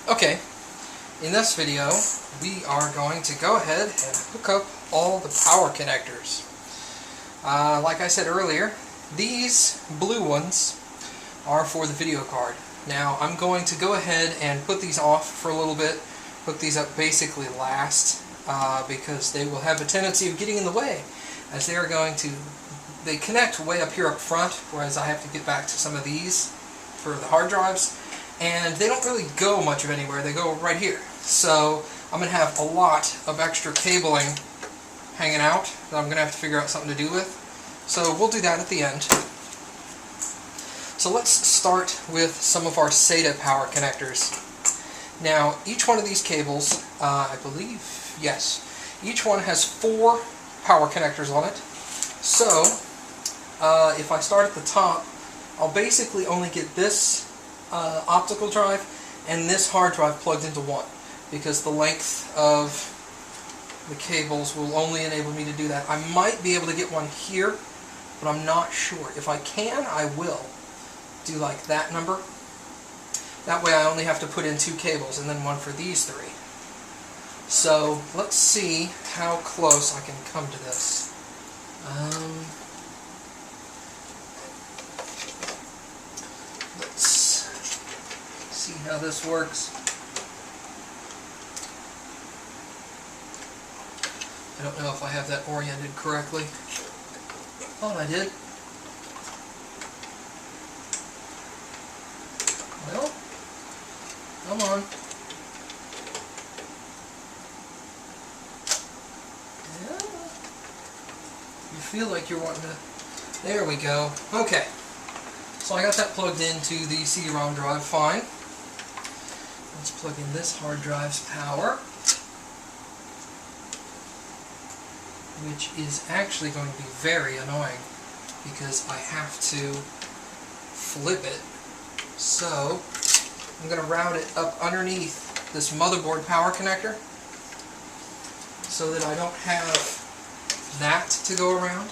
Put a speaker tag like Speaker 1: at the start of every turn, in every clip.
Speaker 1: Okay, in this video we are going to go ahead and hook up all the power connectors. Like I said earlier, these blue ones are for the video card. Now I'm going to go ahead and put these off for a little bit, hook these up basically last, because they will have a tendency of getting in the way, as they connect way up here up front, whereas I have to get back to some of these for the hard drives. And they don't really go much of anywhere, they go right here. So I'm going to have a lot of extra cabling hanging out that I'm going to have to figure out something to do with. So we'll do that at the end. So let's start with some of our SATA power connectors. Now each one of these cables, I believe, yes, each one has 4 power connectors on it. So if I start at the top, I'll basically only get this optical drive and this hard drive plugged into one, because the length of the cables will only enable me to do that. I might be able to get one here, but I'm not sure. If I can, I will do like that number. That way I only have to put in 2 cables and then one for these 3. So let's see how close I can come to this. Let's see how this works. I don't know if I have that oriented correctly. Thought I did. Well, come on. Yeah. You feel like you're wanting to... There we go. Okay. So I got that plugged into the CD-ROM drive, fine. Let's plug in this hard drive's power, which is actually going to be very annoying because I have to flip it. So I'm going to route it up underneath this motherboard power connector so that I don't have that to go around.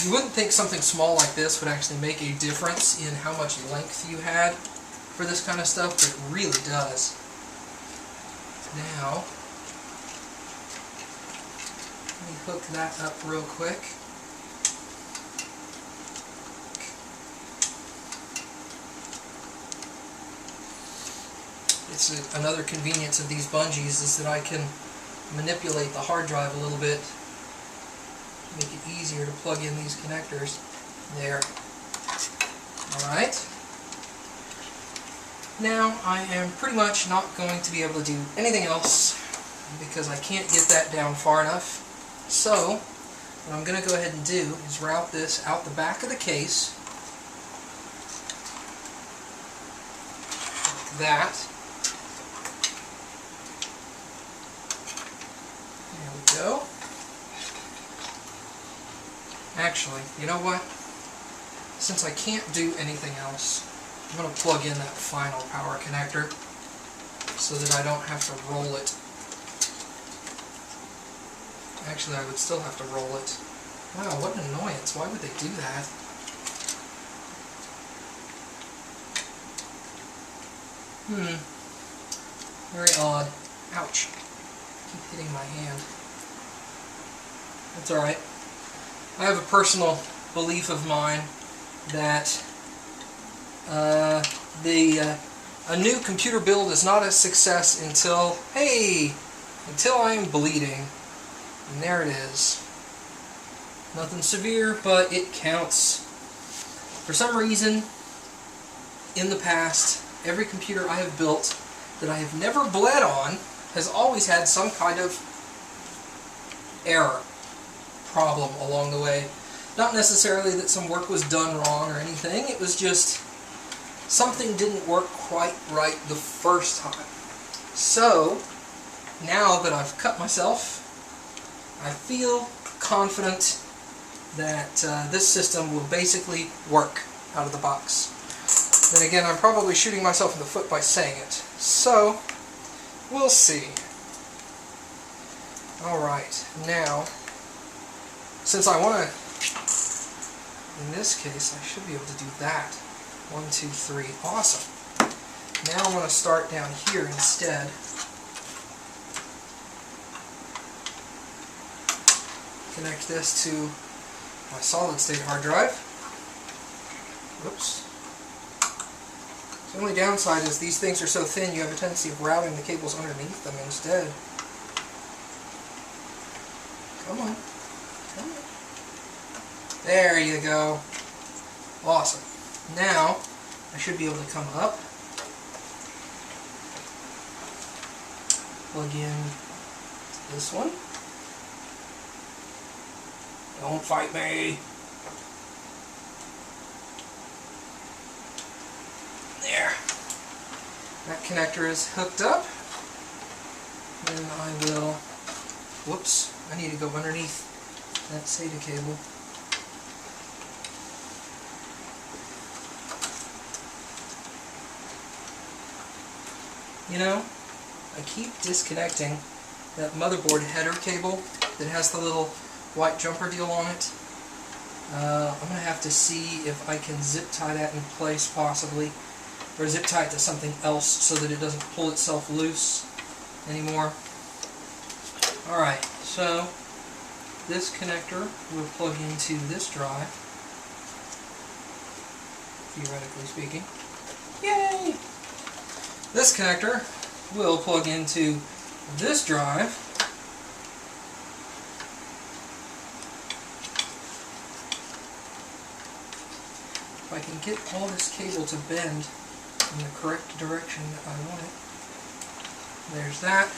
Speaker 1: You wouldn't think something small like this would actually make a difference in how much length you had for this kind of stuff, but it really does. Now, let me hook that up real quick. It's another convenience of these bungees is that I can manipulate the hard drive a little bit, make it easier to plug in these connectors. There. Alright. Now I am pretty much not going to be able to do anything else because I can't get that down far enough. So what I'm going to go ahead and do is route this out the back of the case, like that. There we go. Actually, you know what? Since I can't do anything else, I'm going to plug in that final power connector so that I don't have to roll it. Actually, I would still have to roll it. Wow, what an annoyance. Why would they do that? Very odd. Ouch. Keep hitting my hand. That's alright. I have a personal belief of mine that a new computer build is not a success until I am bleeding. And there it is. Nothing severe, but it counts. For some reason, in the past, every computer I have built that I have never bled on has always had some kind of error, problem along the way. Not necessarily that some work was done wrong or anything, it was just something didn't work quite right the first time. So, now that I've cut myself, I feel confident that this system will basically work out of the box. Then again, I'm probably shooting myself in the foot by saying it. So, we'll see. Alright, now, since I want to, in this case, I should be able to do that. 1, 2, 3. Awesome. Now I'm going to start down here instead. Connect this to my solid state hard drive. Whoops. The only downside is these things are so thin you have a tendency of routing the cables underneath them instead. Come on. Come on. There you go. Awesome. Now I should be able to come up, plug in this one. Don't fight me. There. That connector is hooked up. Then I will, whoops, I need to go underneath that SATA cable. You know, I keep disconnecting that motherboard header cable that has the little white jumper deal on it. I'm going to have to see if I can zip tie that in place possibly, or zip tie it to something else so that it doesn't pull itself loose anymore. Alright, so this connector will plug into this drive, theoretically speaking. Yay! This connector will plug into this drive. If I can get all this cable to bend in the correct direction that I want it. There's that.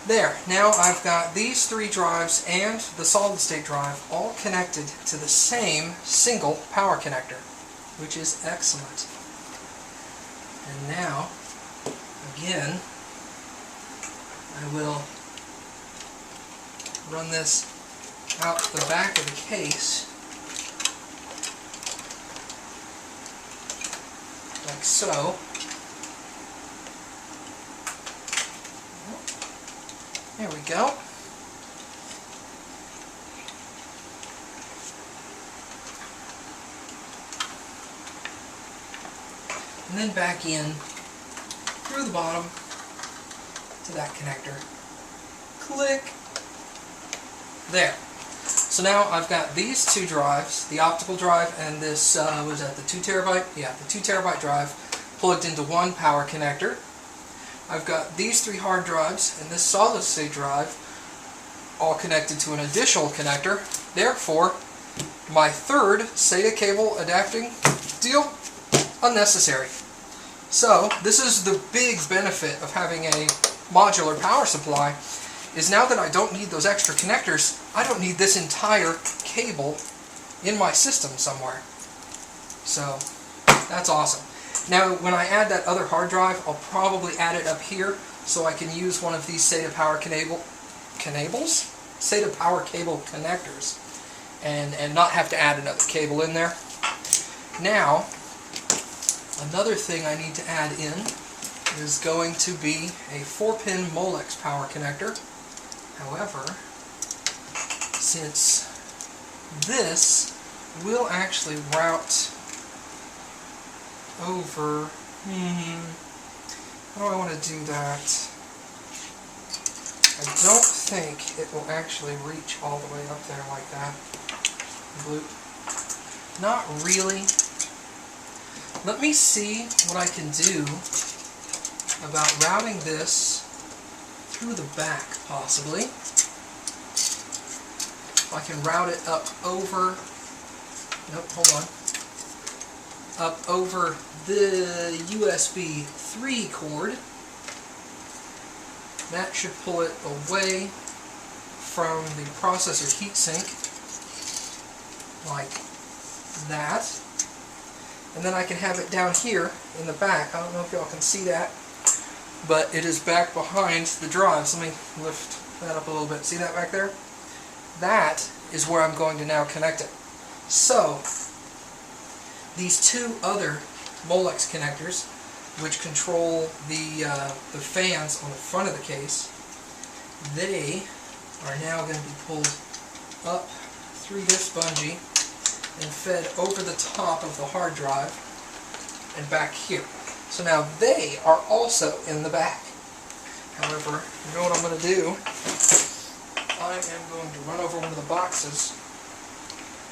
Speaker 1: There. Now I've got these three drives and the solid state drive all connected to the same single power connector, which is excellent. And now, again, I will run this out the back of the case, like so. There we go. And then back in through the bottom to that connector. Click. There. So now I've got these two drives, the optical drive and this, was that the 2 terabyte? Yeah, the 2 terabyte drive plugged into one power connector. I've got these three hard drives and this solid state drive all connected to an additional connector. Therefore, my third SATA cable adapting deal, unnecessary. So, this is the big benefit of having a modular power supply, is now that I don't need those extra connectors, I don't need this entire cable in my system somewhere. So, that's awesome. Now, when I add that other hard drive, I'll probably add it up here so I can use one of these SATA power SATA power cable connectors and not have to add another cable in there. Now, another thing I need to add in is going to be a 4-pin Molex power connector. However, since this will actually route over, how do I want to do that? I don't think it will actually reach all the way up there like that. Bloop. Not really. Let me see what I can do about routing this through the back, possibly. I can route it up over, nope, hold on, up over the USB 3 cord. That should pull it away from the processor heatsink, like that. And then I can have it down here in the back. I don't know if y'all can see that, but it is back behind the drives. Let me lift that up a little bit. See that back there? That is where I'm going to now connect it. So, these two other Molex connectors, which control the fans on the front of the case, they are now going to be pulled up through this bungee and fed over the top of the hard drive and back here. So now they are also in the back. However, you know what I'm going to do? I am going to run over one of the boxes.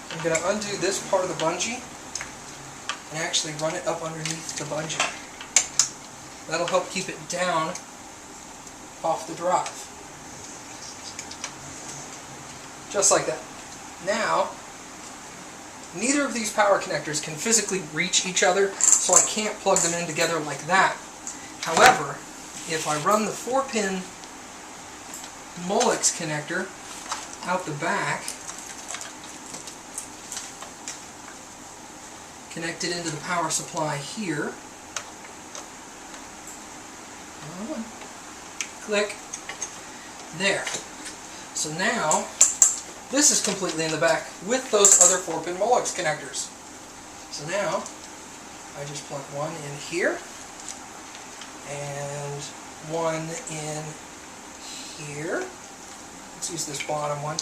Speaker 1: I'm going to undo this part of the bungee and actually run it up underneath the bungee. That'll help keep it down off the drive. Just like that. Now, neither of these power connectors can physically reach each other, so I can't plug them in together like that. However, if I run the 4-pin Molex connector out the back, connect it into the power supply here, click, there. So now, this is completely in the back with those other 4-pin Molex connectors. So now, I just plug one in here, and one in here. Let's use this bottom one,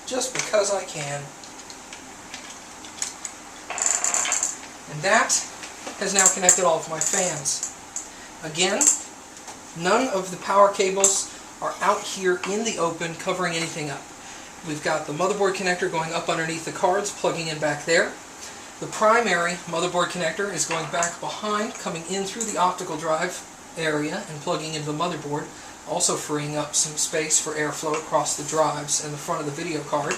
Speaker 1: just because I can. And that has now connected all of my fans. Again, none of the power cables are out here in the open covering anything up. We've got the motherboard connector going up underneath the cards, plugging in back there. The primary motherboard connector is going back behind, coming in through the optical drive area and plugging into the motherboard, also freeing up some space for airflow across the drives and the front of the video card.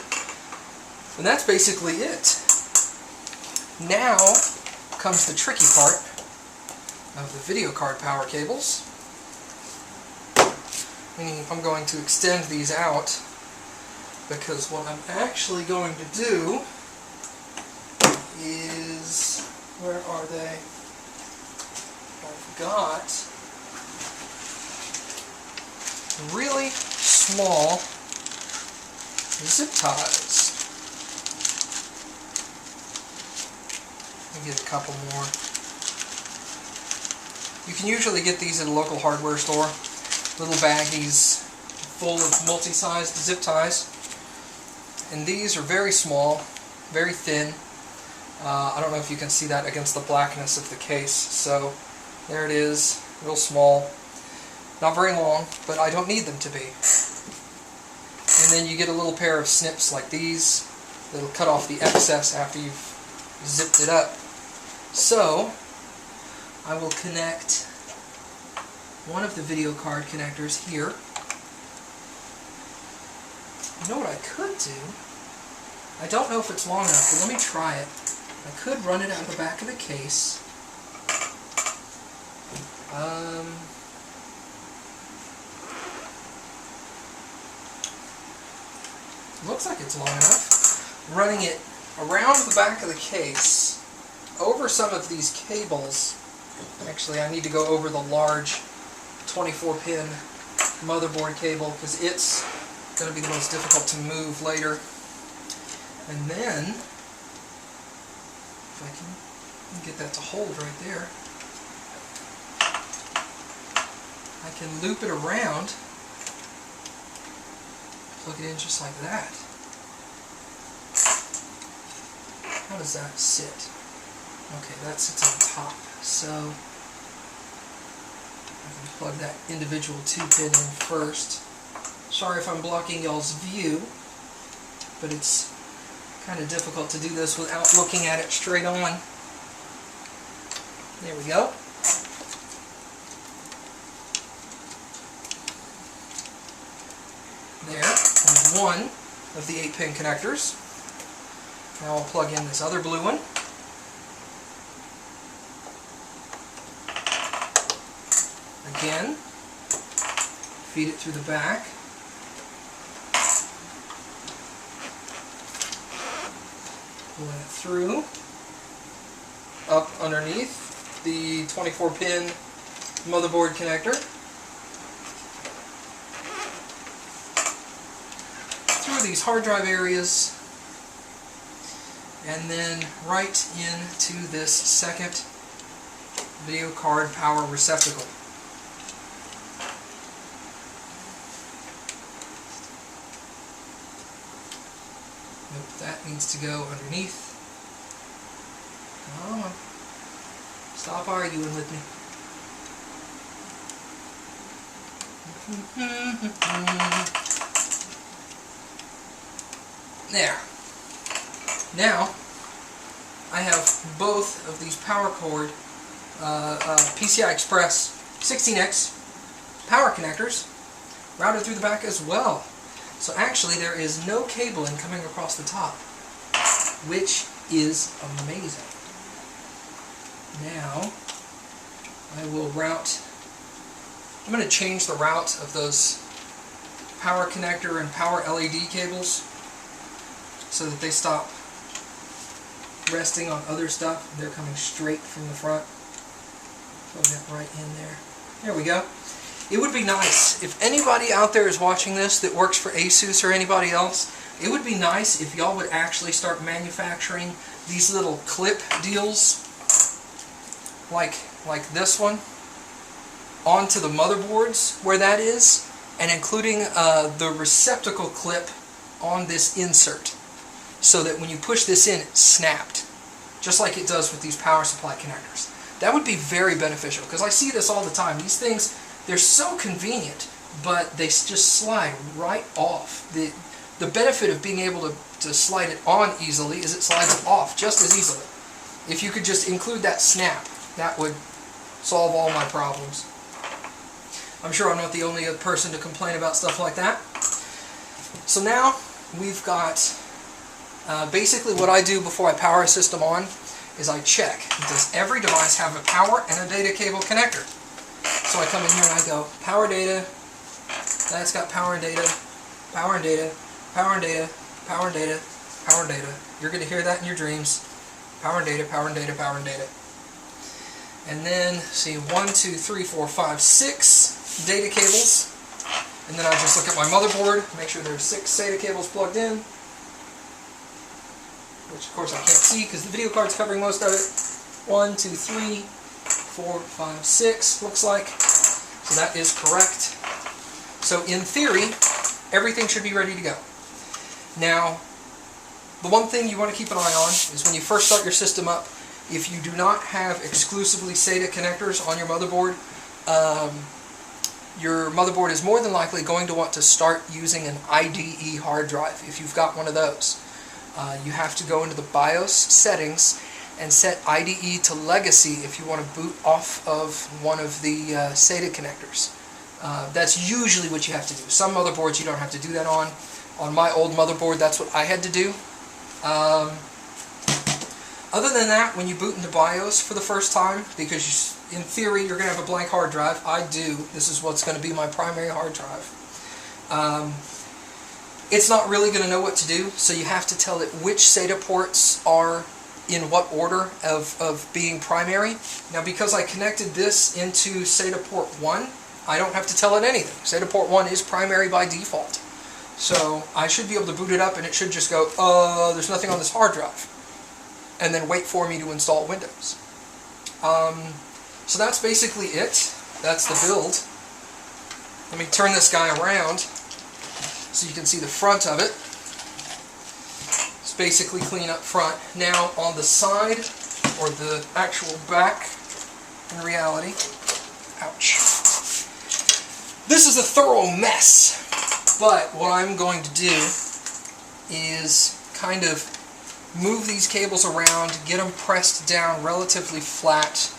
Speaker 1: And that's basically it. Now comes the tricky part of the video card power cables. Meaning I'm going to extend these out, because what I'm actually going to do is, where are they? I've got really small zip ties. Let me get a couple more. You can usually get these at a local hardware store. Little baggies full of multi-sized zip ties. And these are very small, very thin. I don't know if you can see that against the blackness of the case. So there it is, real small. Not very long, but I don't need them to be. And then you get a little pair of snips like these that'll cut off the excess after you've zipped it up. So I will connect one of the video card connectors here. You know what I could do? I don't know if it's long enough, but let me try it. I could run it out the back of the case. Looks like it's long enough. Running it around the back of the case, over some of these cables. Actually, I need to go over the large 24-pin motherboard cable, because it's going to be the most difficult to move later. And then, if I can get that to hold right there, I can loop it around, plug it in just like that. How does that sit? Okay, that sits on top. So I can plug that individual 2-pin in first. Sorry if I'm blocking y'all's view, but it's kind of difficult to do this without looking at it straight on. There we go. There's one of the 8-pin connectors. Now I'll plug in this other blue one. Again, feed it through the back. Pull it through, up underneath the 24-pin motherboard connector, through these hard drive areas, and then right into this second video card power receptacle. Nope, that needs to go underneath. Come on. Stop arguing with me. There. Now, I have both of these power cord PCI Express 16X power connectors routed through the back as well. So actually there is no cabling coming across the top, which is amazing. Now, I will route, I'm going to change the route of those power connector and power LED cables so that they stop resting on other stuff. They're coming straight from the front. Plug that right in there. There we go. It would be nice if anybody out there is watching this that works for Asus or anybody else, it would be nice if y'all would actually start manufacturing these little clip deals like this one onto the motherboards where that is, and including the receptacle clip on this insert, so that when you push this in, it's snapped, just like it does with these power supply connectors. That would be very beneficial, because I see this all the time. These things, they're so convenient, but they just slide right off. The benefit of being able to slide it on easily is it slides off just as easily. If you could just include that snap, that would solve all my problems. I'm sure I'm not the only person to complain about stuff like that. So now we've got basically what I do before I power a system on is I check, does every device have a power and a data cable connector? So I come in here and I go, power data, that's got power and data, power and data, power and data, power and data, power and data. You're going to hear that in your dreams. Power and data, power and data, power and data. And then, see, 1, 2, 3, 4, 5, 6 data cables. And then I just look at my motherboard, make sure there's 6 SATA cables plugged in, which of course I can't see because the video card's covering most of it. 1, 2, 3, 4, 5, 6 looks like. So that is correct. So in theory, everything should be ready to go. Now, the one thing you want to keep an eye on is when you first start your system up, if you do not have exclusively SATA connectors on your motherboard is more than likely going to want to start using an IDE hard drive if you've got one of those. You have to go into the BIOS settings and set IDE to legacy if you want to boot off of one of the SATA connectors. That's usually what you have to do. Some motherboards you don't have to do that on. On my old motherboard, that's what I had to do. Other than that, when you boot into BIOS for the first time, because in theory you're going to have a blank hard drive, I do. This is what's going to be my primary hard drive. It's not really going to know what to do, so you have to tell it which SATA ports are in what order of being primary. Now, because I connected this into SATA port 1, I don't have to tell it anything. SATA port 1 is primary by default. So I should be able to boot it up and it should just go, there's nothing on this hard drive, and then wait for me to install Windows. So that's basically it. That's the build. Let me turn this guy around so you can see the front of it. It's basically clean up front. Now on the side, or the actual back, in reality, ouch. This is a thorough mess, but what I'm going to do is kind of move these cables around, get them pressed down relatively flat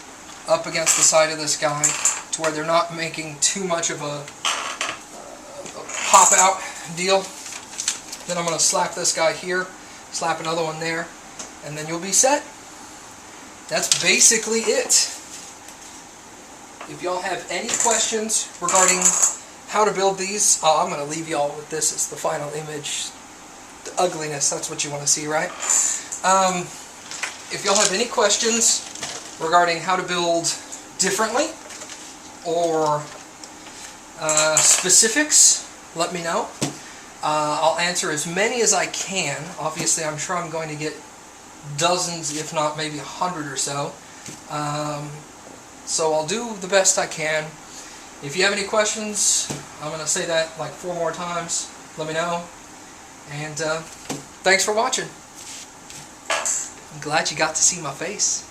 Speaker 1: up against the side of this guy to where they're not making too much of a pop out deal. Then I'm going to slap this guy here, slap another one there, and then you'll be set. That's basically it. If y'all have any questions regarding how to build these, I'm going to leave y'all with this as the final image. The ugliness, that's what you want to see, right? If y'all have any questions regarding how to build differently or specifics, let me know. I'll answer as many as I can. Obviously, I'm sure I'm going to get dozens, if not maybe 100 or so. So I'll do the best I can. If you have any questions, I'm going to say that like 4 more times. Let me know. And thanks for watching. I'm glad you got to see my face.